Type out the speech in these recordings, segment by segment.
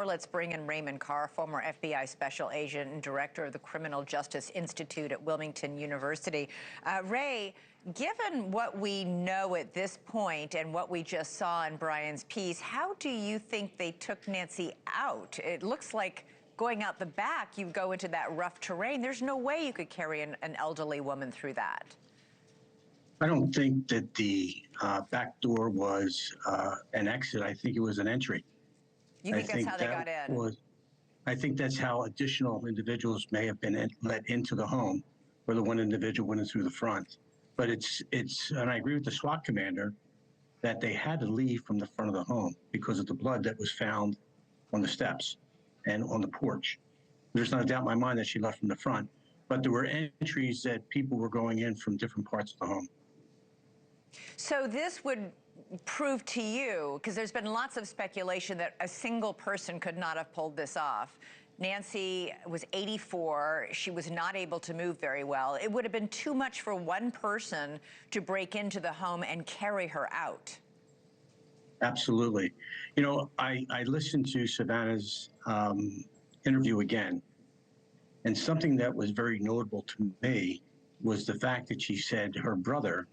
Let's bring in Raymond Carr, former FBI special agent and director of the Criminal Justice Institute at Wilmington University. Ray, given what we know at this point and what we just saw in Brian's piece, how do you think they took Nancy out? It looks like going out the back, you go into that rough terrain. There's no way you could carry an elderly woman through that. I don't think that the back door was an exit. I think it was an entry. You think that's how they got in? I think that's how additional individuals may have been let into the home, where the one individual went in through the front. But and I agree with the SWAT commander that they had to leave from the front of the home because of the blood that was found on the steps and on the porch. There's not a doubt in my mind that she left from the front, but there were entries that people were going in from different parts of the home. So this would prove to you, because there's been lots of speculation that a single person could not have pulled this off. Nancy was 84. She was not able to move very well. It would have been too much for one person to break into the home and carry her out. Absolutely. You know, I listened to Savannah's interview again, and something that was very notable to me was the fact that she said her brother,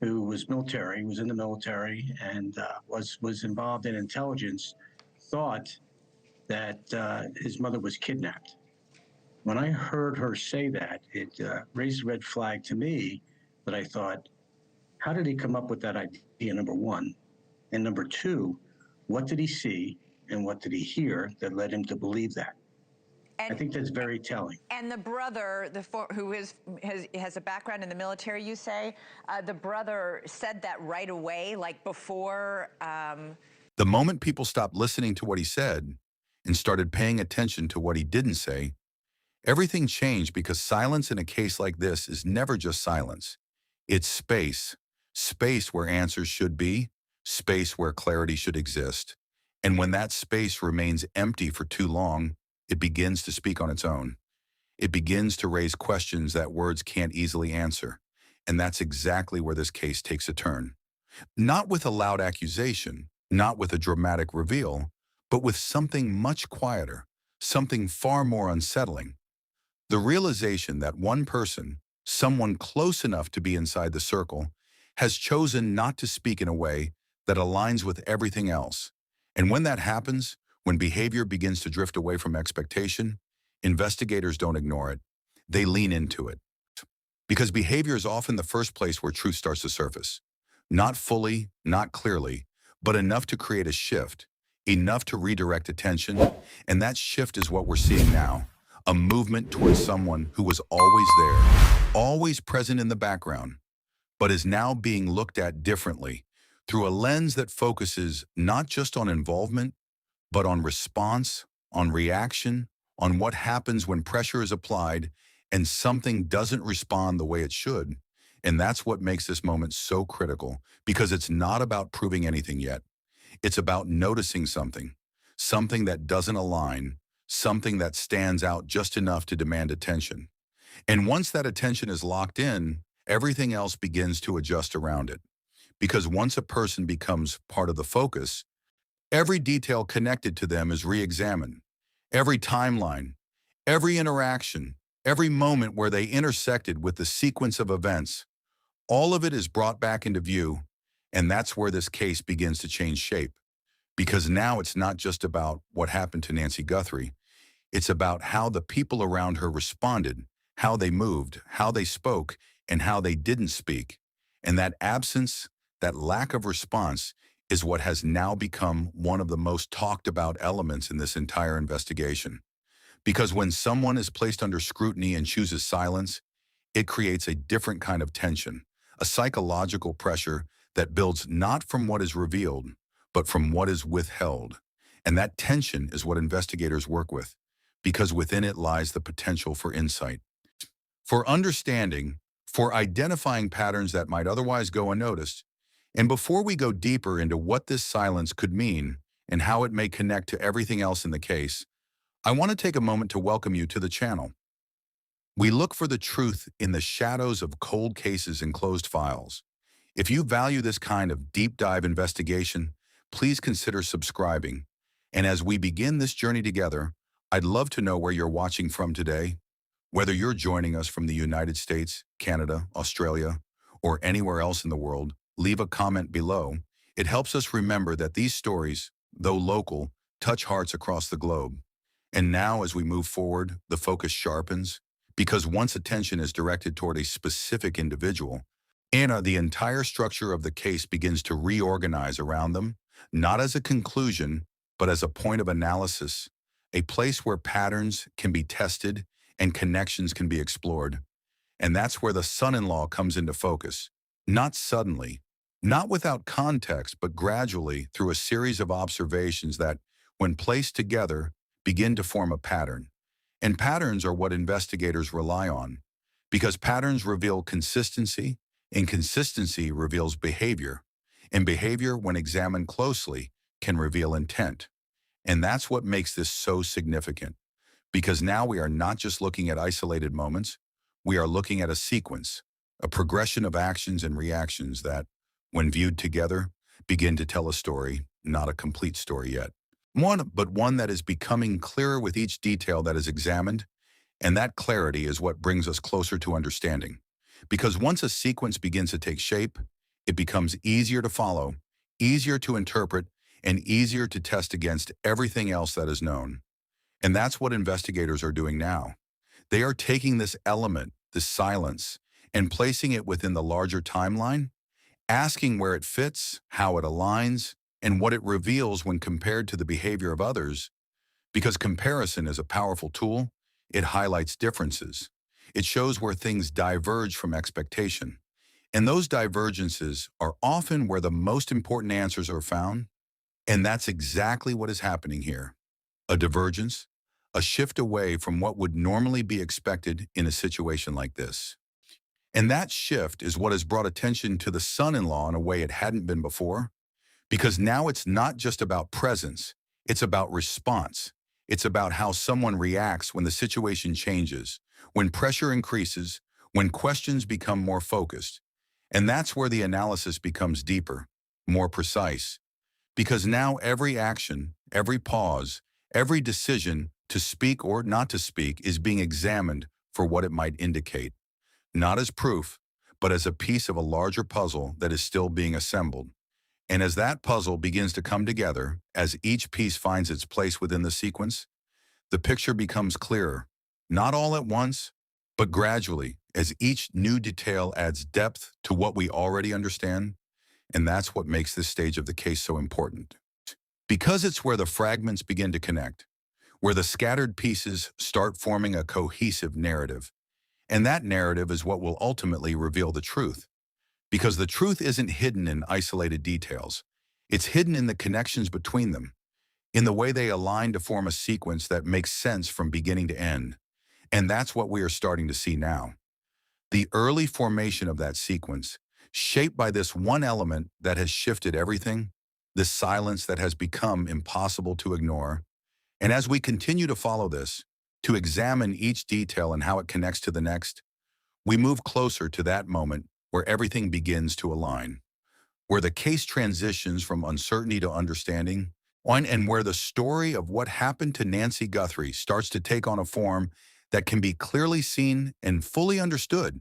who was military, was in the military and was involved in intelligence, thought that his mother was kidnapped. When I heard her say that, it raised a red flag to me that I thought, how did he come up with that idea, number one? And number two, what did he see and what did he hear that led him to believe that? I think that's very telling. And the brother, who has a background in the military, you say, the brother said that right away, like before. The moment people stopped listening to what he said and started paying attention to what he didn't say, everything changed, because silence in a case like this is never just silence. It's space. Space where answers should be, space where clarity should exist. And when that space remains empty for too long, it begins to speak on its own. It begins to raise questions that words can't easily answer. And that's exactly where this case takes a turn. Not with a loud accusation, not with a dramatic reveal, but with something much quieter, something far more unsettling. The realization that one person, someone close enough to be inside the circle, has chosen not to speak in a way that aligns with everything else. And when that happens, when behavior begins to drift away from expectation, investigators don't ignore it. They lean into it. Because behavior is often the first place where truth starts to surface. Not fully, not clearly, but enough to create a shift, enough to redirect attention, and that shift is what we're seeing now. A movement towards someone who was always there, always present in the background, but is now being looked at differently, through a lens that focuses not just on involvement, but on response, on reaction, on what happens when pressure is applied and something doesn't respond the way it should. And that's what makes this moment so critical, because it's not about proving anything yet. It's about noticing something, something that doesn't align, something that stands out just enough to demand attention. And once that attention is locked in, everything else begins to adjust around it. Because once a person becomes part of the focus, every detail connected to them is re-examined. Every timeline, every interaction, every moment where they intersected with the sequence of events, all of it is brought back into view, and that's where this case begins to change shape. Because now it's not just about what happened to Nancy Guthrie, it's about how the people around her responded, how they moved, how they spoke, and how they didn't speak. And that absence, that lack of response, is what has now become one of the most talked about elements in this entire investigation. Because when someone is placed under scrutiny and chooses silence, it creates a different kind of tension, a psychological pressure that builds not from what is revealed, but from what is withheld. And that tension is what investigators work with, because within it lies the potential for insight, for understanding, for identifying patterns that might otherwise go unnoticed. And before we go deeper into what this silence could mean and how it may connect to everything else in the case, I want to take a moment to welcome you to the channel. We look for the truth in the shadows of cold cases and closed files. If you value this kind of deep dive investigation, please consider subscribing. And as we begin this journey together, I'd love to know where you're watching from today, whether you're joining us from the United States, Canada, Australia, or anywhere else in the world. Leave a comment below. It helps us remember that these stories, though local, touch hearts across the globe. And now, as we move forward, the focus sharpens, because once attention is directed toward a specific individual, the entire structure of the case begins to reorganize around them, not as a conclusion, but as a point of analysis, a place where patterns can be tested and connections can be explored. And that's where the son-in-law comes into focus. Not suddenly, not without context, but gradually through a series of observations that, when placed together, begin to form a pattern. And patterns are what investigators rely on, because patterns reveal consistency, and consistency reveals behavior. And behavior, when examined closely, can reveal intent. And that's what makes this so significant, because now we are not just looking at isolated moments, we are looking at a sequence, a progression of actions and reactions that, when viewed together, begin to tell a story, not a complete story yet. One that is becoming clearer with each detail that is examined, and that clarity is what brings us closer to understanding. Because once a sequence begins to take shape, it becomes easier to follow, easier to interpret, and easier to test against everything else that is known. And that's what investigators are doing now. They are taking this element, this silence, and placing it within the larger timeline, asking where it fits, how it aligns, and what it reveals when compared to the behavior of others. Because comparison is a powerful tool, it highlights differences. It shows where things diverge from expectation. And those divergences are often where the most important answers are found. And that's exactly what is happening here. A divergence, a shift away from what would normally be expected in a situation like this. And that shift is what has brought attention to the son-in-law in a way it hadn't been before, because now it's not just about presence, it's about response. It's about how someone reacts when the situation changes, when pressure increases, when questions become more focused. And that's where the analysis becomes deeper, more precise, because now every action, every pause, every decision to speak or not to speak is being examined for what it might indicate, not as proof, but as a piece of a larger puzzle that is still being assembled. And as that puzzle begins to come together, as each piece finds its place within the sequence, the picture becomes clearer, not all at once, but gradually, as each new detail adds depth to what we already understand. And that's what makes this stage of the case so important. Because it's where the fragments begin to connect, where the scattered pieces start forming a cohesive narrative. And that narrative is what will ultimately reveal the truth. Because the truth isn't hidden in isolated details. It's hidden in the connections between them, in the way they align to form a sequence that makes sense from beginning to end. And that's what we are starting to see now. The early formation of that sequence, shaped by this one element that has shifted everything, this silence that has become impossible to ignore. And as we continue to follow this, to examine each detail and how it connects to the next, we move closer to that moment where everything begins to align, where the case transitions from uncertainty to understanding, and where the story of what happened to Nancy Guthrie starts to take on a form that can be clearly seen and fully understood.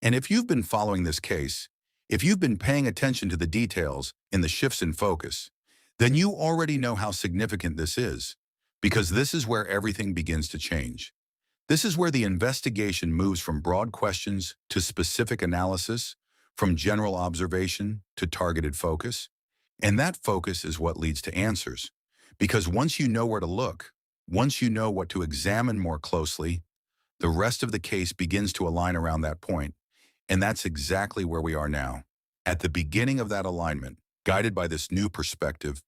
And if you've been following this case, if you've been paying attention to the details and the shifts in focus, then you already know how significant this is, because this is where everything begins to change. This is where the investigation moves from broad questions to specific analysis, from general observation to targeted focus. And that focus is what leads to answers. Because once you know where to look, once you know what to examine more closely, the rest of the case begins to align around that point. And that's exactly where we are now. At the beginning of that alignment, guided by this new perspective,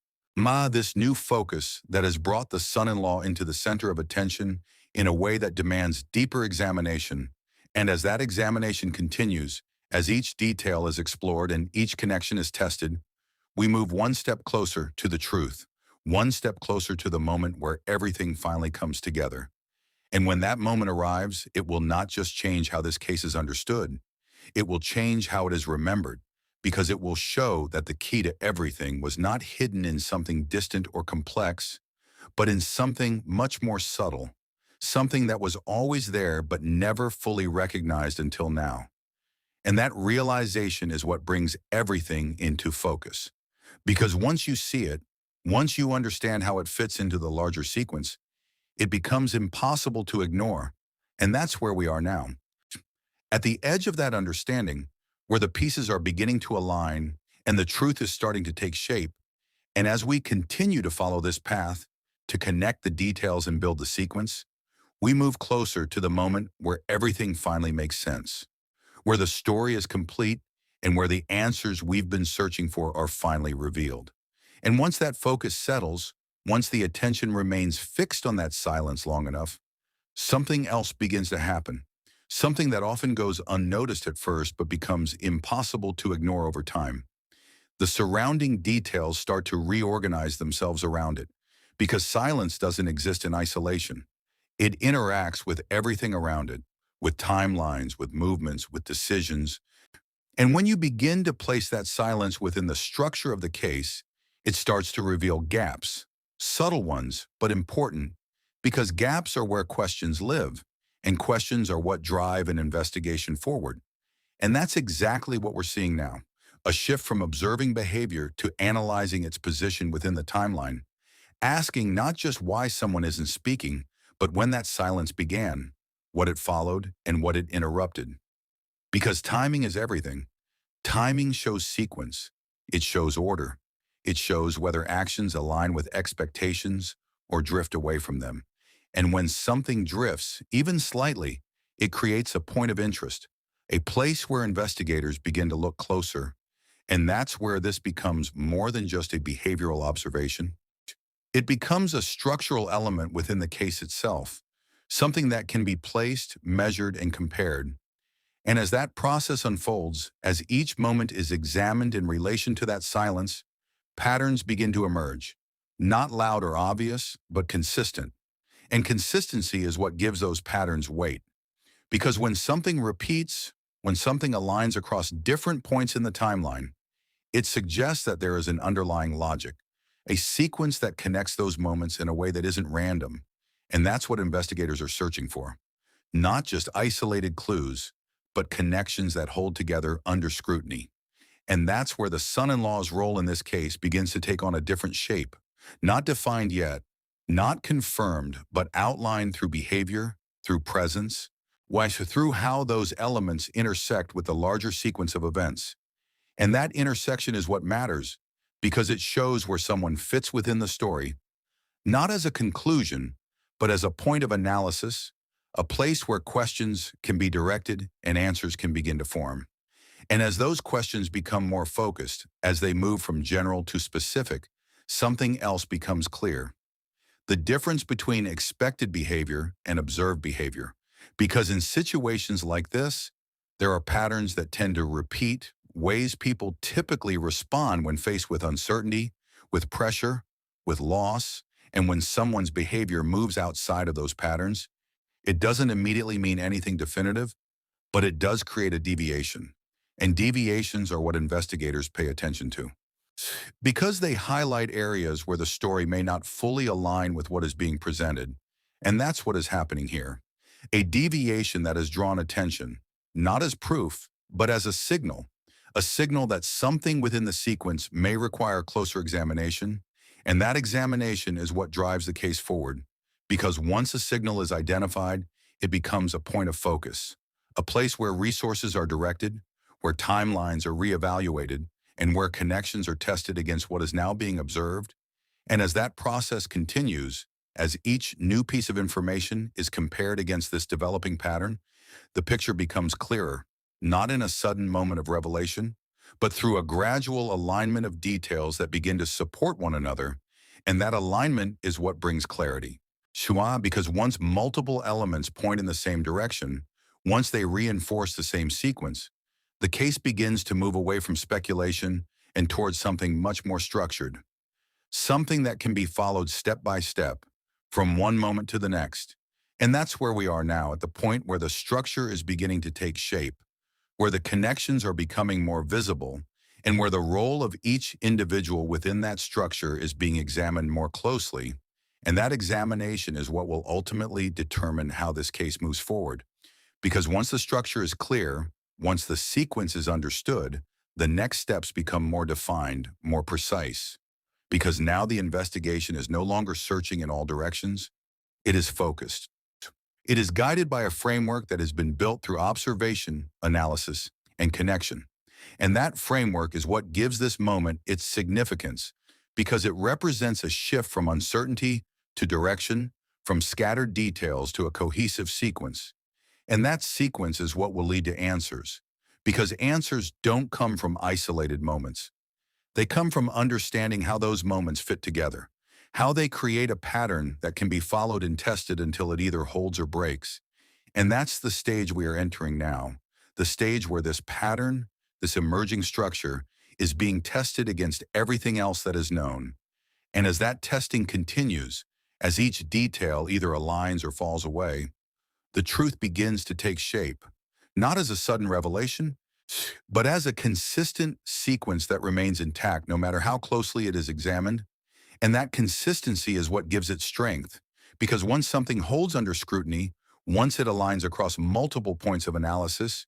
this new focus that has brought the son-in-law into the center of attention in a way that demands deeper examination. And as that examination continues, as each detail is explored and each connection is tested, we move one step closer to the truth, one step closer to the moment where everything finally comes together. And when that moment arrives, it will not just change how this case is understood, it will change how it is remembered, because it will show that the key to everything was not hidden in something distant or complex, but in something much more subtle, something that was always there but never fully recognized until now. And that realization is what brings everything into focus. Because once you see it, once you understand how it fits into the larger sequence, it becomes impossible to ignore. And that's where we are now. At the edge of that understanding, where the pieces are beginning to align and the truth is starting to take shape, and as we continue to follow this path, to connect the details and build the sequence, we move closer to the moment where everything finally makes sense, where the story is complete and where the answers we've been searching for are finally revealed. And once that focus settles, once the attention remains fixed on that silence long enough, something else begins to happen. Something that often goes unnoticed at first but becomes impossible to ignore over time. The surrounding details start to reorganize themselves around it, because silence doesn't exist in isolation. It interacts with everything around it, with timelines, with movements, with decisions. And when you begin to place that silence within the structure of the case, it starts to reveal gaps, subtle ones, but important, because gaps are where questions live, and questions are what drive an investigation forward. And that's exactly what we're seeing now, a shift from observing behavior to analyzing its position within the timeline, asking not just why someone isn't speaking, but when that silence began, what it followed, and what it interrupted. Because timing is everything. Timing shows sequence. It shows order. It shows whether actions align with expectations or drift away from them. And when something drifts, even slightly, it creates a point of interest, a place where investigators begin to look closer. And that's where this becomes more than just a behavioral observation. It becomes a structural element within the case itself, something that can be placed, measured, and compared. And as that process unfolds, as each moment is examined in relation to that silence, patterns begin to emerge, not loud or obvious, but consistent. And consistency is what gives those patterns weight. Because when something repeats, when something aligns across different points in the timeline, it suggests that there is an underlying logic, a sequence that connects those moments in a way that isn't random. And that's what investigators are searching for. Not just isolated clues, but connections that hold together under scrutiny. And that's where the son-in-law's role in this case begins to take on a different shape. Not defined yet, not confirmed, but outlined through behavior, through presence, through how those elements intersect with the larger sequence of events. And that intersection is what matters, because it shows where someone fits within the story, not as a conclusion, but as a point of analysis, a place where questions can be directed and answers can begin to form. And as those questions become more focused, as they move from general to specific, something else becomes clear. The difference between expected behavior and observed behavior. Because in situations like this, there are patterns that tend to repeat, ways people typically respond when faced with uncertainty, with pressure, with loss, and when someone's behavior moves outside of those patterns. It doesn't immediately mean anything definitive, but it does create a deviation. And deviations are what investigators pay attention to, because they highlight areas where the story may not fully align with what is being presented. And that's what is happening here. A deviation that has drawn attention, not as proof, but as a signal that something within the sequence may require closer examination. And that examination is what drives the case forward. Because once a signal is identified, it becomes a point of focus, a place where resources are directed, where timelines are reevaluated, and where connections are tested against what is now being observed. And as that process continues, as each new piece of information is compared against this developing pattern, the picture becomes clearer, not in a sudden moment of revelation, but through a gradual alignment of details that begin to support one another. And that alignment is what brings clarity. Because once multiple elements point in the same direction, once they reinforce the same sequence, the case begins to move away from speculation and towards something much more structured, something that can be followed step by step, from one moment to the next. And that's where we are now, at the point where the structure is beginning to take shape, where the connections are becoming more visible, and where the role of each individual within that structure is being examined more closely. And that examination is what will ultimately determine how this case moves forward. Because once the structure is clear, once the sequence is understood, the next steps become more defined, more precise. Because now the investigation is no longer searching in all directions, it is focused. It is guided by a framework that has been built through observation, analysis, and connection. And that framework is what gives this moment its significance, because it represents a shift from uncertainty to direction, from scattered details to a cohesive sequence. And that sequence is what will lead to answers, because answers don't come from isolated moments. They come from understanding how those moments fit together, how they create a pattern that can be followed and tested until it either holds or breaks. And that's the stage we are entering now, the stage where this pattern, this emerging structure, is being tested against everything else that is known. And as that testing continues, as each detail either aligns or falls away, the truth begins to take shape, not as a sudden revelation, but as a consistent sequence that remains intact no matter how closely it is examined. And that consistency is what gives it strength, because once something holds under scrutiny, once it aligns across multiple points of analysis,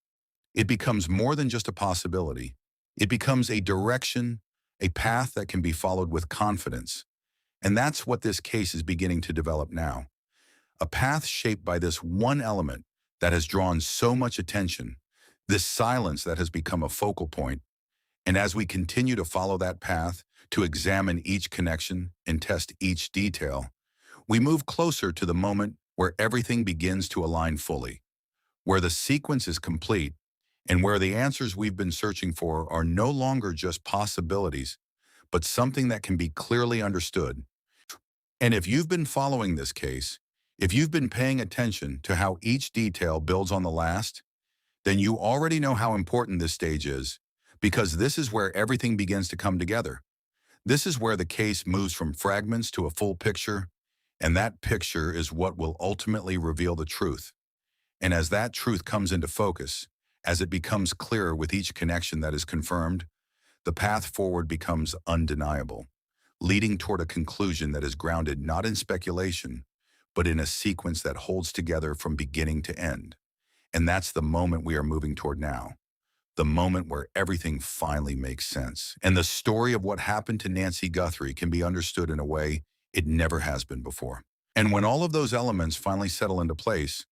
it becomes more than just a possibility. It becomes a direction, a path that can be followed with confidence. And that's what this case is beginning to develop now. A path shaped by this one element that has drawn so much attention, this silence that has become a focal point. And as we continue to follow that path, to examine each connection and test each detail, we move closer to the moment where everything begins to align fully, where the sequence is complete, and where the answers we've been searching for are no longer just possibilities, but something that can be clearly understood. And if you've been following this case, if you've been paying attention to how each detail builds on the last, then you already know how important this stage is, because this is where everything begins to come together. This is where the case moves from fragments to a full picture, and that picture is what will ultimately reveal the truth. And as that truth comes into focus, as it becomes clearer with each connection that is confirmed, the path forward becomes undeniable, leading toward a conclusion that is grounded not in speculation, but in a sequence that holds together from beginning to end. And that's the moment we are moving toward now, the moment where everything finally makes sense. And the story of what happened to Nancy Guthrie can be understood in a way it never has been before. And when all of those elements finally settle into place,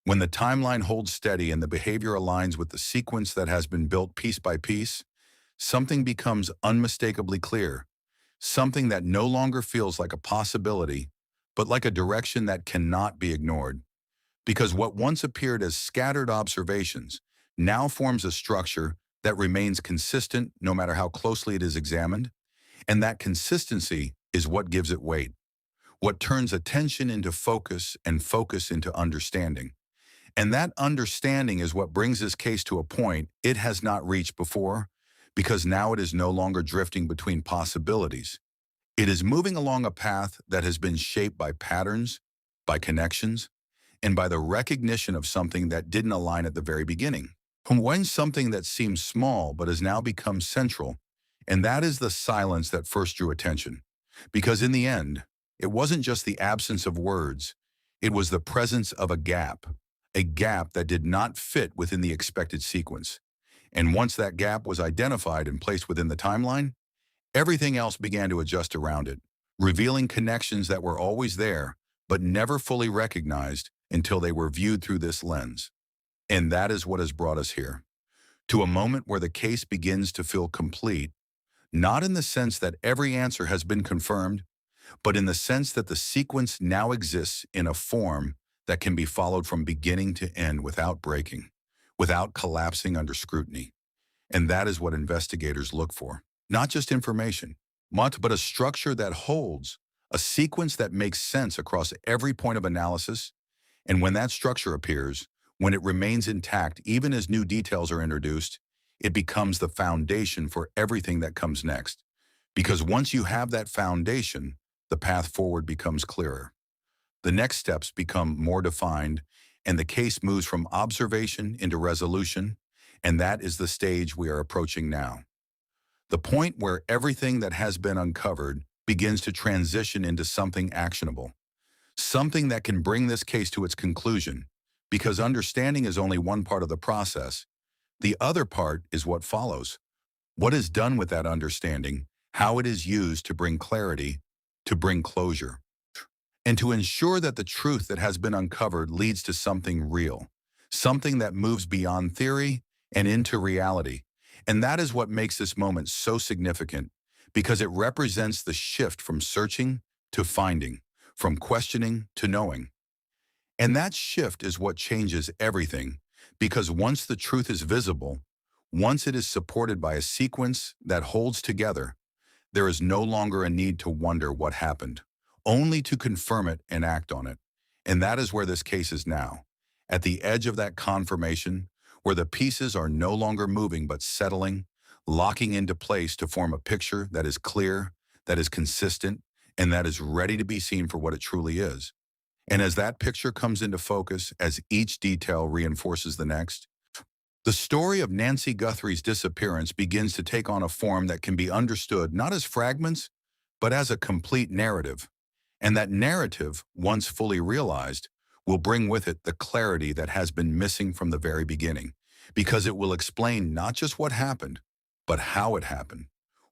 when the timeline holds steady and the behavior aligns with the sequence that has been built piece by piece, something becomes unmistakably clear, something that no longer feels like a possibility, but like a direction that cannot be ignored. Because what once appeared as scattered observations now forms a structure that remains consistent no matter how closely it is examined, and that consistency is what gives it weight, what turns attention into focus and focus into understanding. And that understanding is what brings this case to a point it has not reached before, because now it is no longer drifting between possibilities. It is moving along a path that has been shaped by patterns, by connections, and by the recognition of something that didn't align at the very beginning. When something that seems small but has now become central, and that is the silence that first drew attention. Because in the end, it wasn't just the absence of words, it was the presence of a gap that did not fit within the expected sequence. And once that gap was identified and placed within the timeline, everything else began to adjust around it, revealing connections that were always there, but never fully recognized until they were viewed through this lens. And that is what has brought us here, to a moment where the case begins to feel complete, not in the sense that every answer has been confirmed, but in the sense that the sequence now exists in a form that can be followed from beginning to end without breaking, without collapsing under scrutiny. And that is what investigators look for. Not just information, but a structure that holds, a sequence that makes sense across every point of analysis. And when that structure appears, when it remains intact, even as new details are introduced, it becomes the foundation for everything that comes next. Because once you have that foundation, the path forward becomes clearer. The next steps become more defined, and the case moves from observation into resolution, and that is the stage we are approaching now. The point where everything that has been uncovered begins to transition into something actionable, something that can bring this case to its conclusion, because understanding is only one part of the process. The other part is what follows. What is done with that understanding, how it is used to bring clarity, to bring closure, and to ensure that the truth that has been uncovered leads to something real, something that moves beyond theory and into reality. And that is what makes this moment so significant, because it represents the shift from searching to finding, from questioning to knowing. And that shift is what changes everything, because once the truth is visible, once it is supported by a sequence that holds together, there is no longer a need to wonder what happened, only to confirm it and act on it. And that is where this case is now, at the edge of that confirmation, where the pieces are no longer moving but settling, locking into place to form a picture that is clear, that is consistent, and that is ready to be seen for what it truly is. And as that picture comes into focus, as each detail reinforces the next, the story of Nancy Guthrie's disappearance begins to take on a form that can be understood not as fragments, but as a complete narrative. And that narrative, once fully realized, will bring with it the clarity that has been missing from the very beginning, because it will explain not just what happened, but how it happened,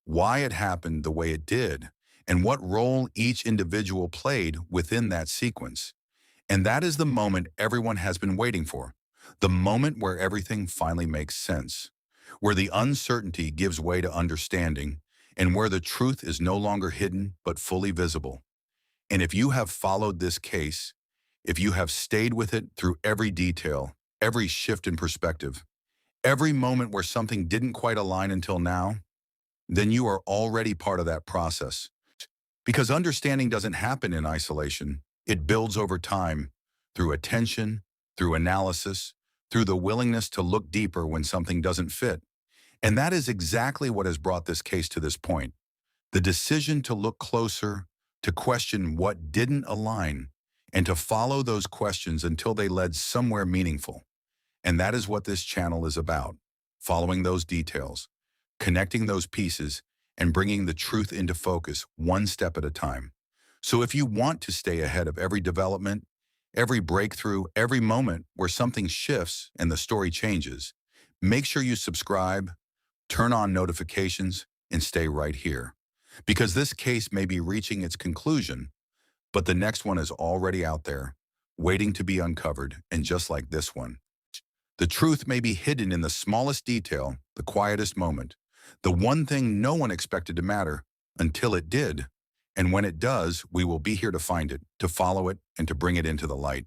why it happened the way it did, and what role each individual played within that sequence. And that is the moment everyone has been waiting for, the moment where everything finally makes sense, where the uncertainty gives way to understanding, and where the truth is no longer hidden but fully visible. And if you have followed this case, if you have stayed with it through every detail, every shift in perspective, every moment where something didn't quite align until now, then you are already part of that process. Because understanding doesn't happen in isolation. It builds over time, through attention, through analysis, through the willingness to look deeper when something doesn't fit. And that is exactly what has brought this case to this point. The decision to look closer, to question what didn't align, and to follow those questions until they led somewhere meaningful. And that is what this channel is about, following those details, connecting those pieces, and bringing the truth into focus one step at a time. So if you want to stay ahead of every development, every breakthrough, every moment where something shifts and the story changes, make sure you subscribe, turn on notifications, and stay right here. Because this case may be reaching its conclusion, but the next one is already out there, waiting to be uncovered, and just like this one. The truth may be hidden in the smallest detail, the quietest moment, the one thing no one expected to matter until it did. And when it does, we will be here to find it, to follow it, and to bring it into the light.